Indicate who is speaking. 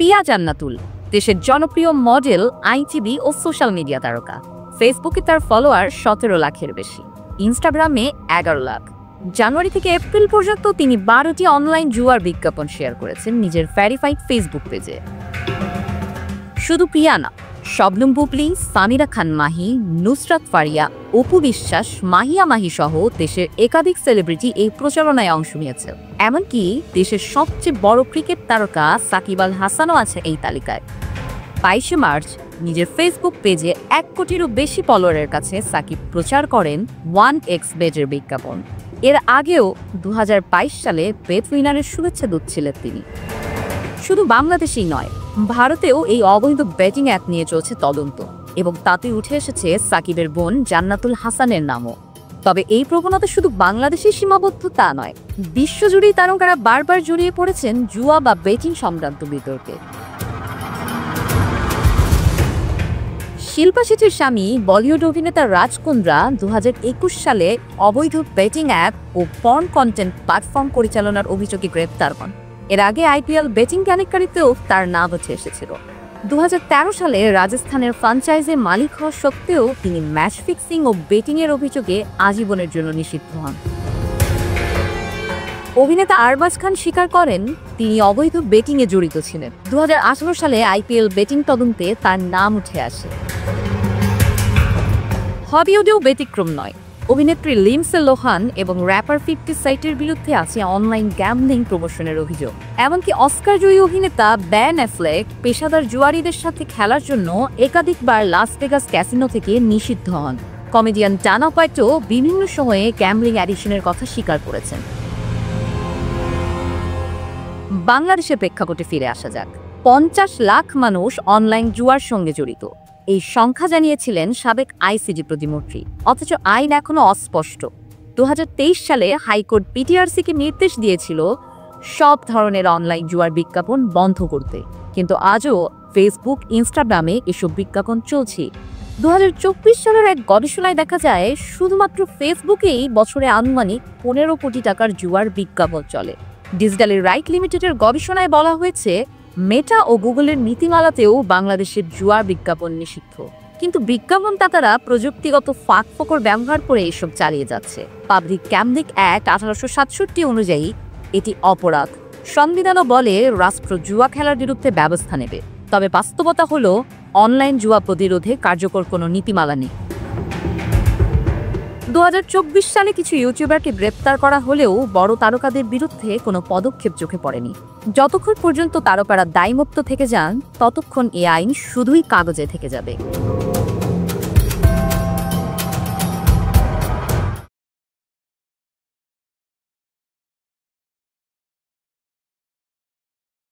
Speaker 1: প্রিয়া জান্নাতুল দেশের জনপ্রিয় মডেল, আইনজীবী ও সোশ্যাল মিডিয়া তারকা। ফেসবুকে তার ফলোয়ার 17 লাখের বেশি, ইনস্টাগ্রামে 11 লাখ। জানুয়ারি থেকে এপ্রিল পর্যন্ত তিনি 12টি অনলাইন জুয়ার বিজ্ঞাপন শেয়ার করেছেন নিজের ভেরিফাইড ফেসবুক পেজে। শুধু প্রিয়া না, শবনম বুবলি, সামিরা খান মাহি, নুসরাত ফারিয়া, অপু বিশ্বাস, মাহিয়া মাহি সহ দেশের একাধিক সেলিব্রিটি এই প্রচারণায় অংশ নিয়েছে। এমনকি দেশের সবচেয়ে বড় ক্রিকেট তারকা সাকিব আল হাসানও আছে এই তালিকায়। 22শে মার্চ নিজের ফেসবুক পেজে 1 কোটিরও বেশি ফলোয়ারের কাছে সাকিব প্রচার করেন 1x বেটের বিজ্ঞাপন। এর আগেও 2022 সালে বেট উইনারের শুভেচ্ছা দূত ছিলেন তিনি। শুধু বাংলাদেশেই নয়, ভারতেও এই অবৈধ বেটিং অ্যাপ নিয়ে চলছে তদন্ত, এবং তাতে উঠে এসেছে সাকিবের বোন জান্নাতুল হাসানের নামও। তবে এই প্রবণতা শুধু বাংলাদেশে সীমাবদ্ধ তা নয়, বিশ্বজুড়েই তারকারা বারবার জড়িয়ে পড়েছেন জুয়া বা বেটিং সংক্রান্ত বিতর্কে। শিল্পা শেঠির স্বামী বলিউড অভিনেতা রাজ কুন্দ্রা 2021 সালে অবৈধ বেটিং অ্যাপ ও পর্ন কন্টেন্ট প্ল্যাটফর্ম পরিচালনার অভিযোগে গ্রেপ্তার হন। এর আগে আইপিএল বেটিং কেলেঙ্কারিতেও তার নাম উঠে এসেছিল। 2013 সালে রাজস্থানের ফ্র্যাঞ্চাইজে মালিক হওয়া সত্ত্বেও তিনি ম্যাচ ফিক্সিং ও বেটিংয়ের অভিযোগে আজীবনের জন্য নিষিদ্ধ হন। অভিনেতা আরবাজ খান স্বীকার করেন তিনি অবৈধ বেটিংয়ে জড়িত ছিলেন। 2018 সালে আইপিএল বেটিং তদন্তে তার নাম উঠে আসে। হলিউডেও ব্যতিক্রম নয়। অভিনেত্রী লিন্ডসে লোহান এবং র্যাপার 50 সাইটের বিরুদ্ধে আছে অনলাইন গ্যাম্বলিং প্রমোশনের অভিযোগ। এমনকি অস্কারজয়ী অভিনেতা বেন অ্যাফ্লেক পেশাদার জুয়ারিদের সাথে খেলার জন্য একাধিকবার লাস ভেগাস ক্যাসিনো থেকে নিষিদ্ধ হন। কমেডিয়ান ডানা হোয়াইটও বিভিন্ন সময়ে গ্যাম্বলিং অ্যাডিকশনের কথা স্বীকার করেছেন। বাংলাদেশের প্রেক্ষাপটে ফিরে আসা যাক। 50 লাখ মানুষ অনলাইন জুয়ার সঙ্গে জড়িত, এই সংখ্যা জানিয়েছিলেন সাবেক আইসিডি প্রতিমন্ত্রী। অথচ আইন এখনো অস্পষ্ট। 2023 সালে হাইকোর্ট পিটিআরসিকে নির্দেশ দিয়েছিল সব ধরনের অনলাইন জুয়ার বিজ্ঞাপন বন্ধ করতে, কিন্তু আজও ফেসবুক, ইনস্টাগ্রামে এসব বিজ্ঞাপন চলছে। 2024 সালের এক গবেষণায় দেখা যায় শুধুমাত্র ফেসবুকেই বছরে আনুমানিক 15 কোটি টাকার জুয়ার বিজ্ঞাপন চলে। ডিজিটাল রাইট লিমিটেডের গবেষণায় বলা হয়েছে মেটা ও গুগলের নীতিমালাতেও বাংলাদেশের জুয়ার বিজ্ঞাপন নিষিদ্ধ, কিন্তু বিজ্ঞাপনদাতারা প্রযুক্তিগত ফাঁকফোকর ব্যবহার করে এসব চালিয়ে যাচ্ছে। পাবলিক গ্যাম্বলিং অ্যাক্ট 1867 অনুযায়ী এটি অপরাধ। সংবিধানও বলে রাষ্ট্র জুয়া খেলার বিরুদ্ধে ব্যবস্থা নেবে, তবে বাস্তবতা হলো অনলাইন জুয়া প্রতিরোধে কার্যকর কোনো নীতিমালা নেই। 2024 সালে কিছু ইউটিউবারকে গ্রেপ্তার করা হলেও বড় তারকাদের বিরুদ্ধে কোনো পদক্ষেপ চোখে পড়েনি। যতক্ষণ পর্যন্ত তারকারা দায়মুক্ত থেকে যান, ততক্ষণ এই আইন শুধুই কাগজে থেকে যাবে।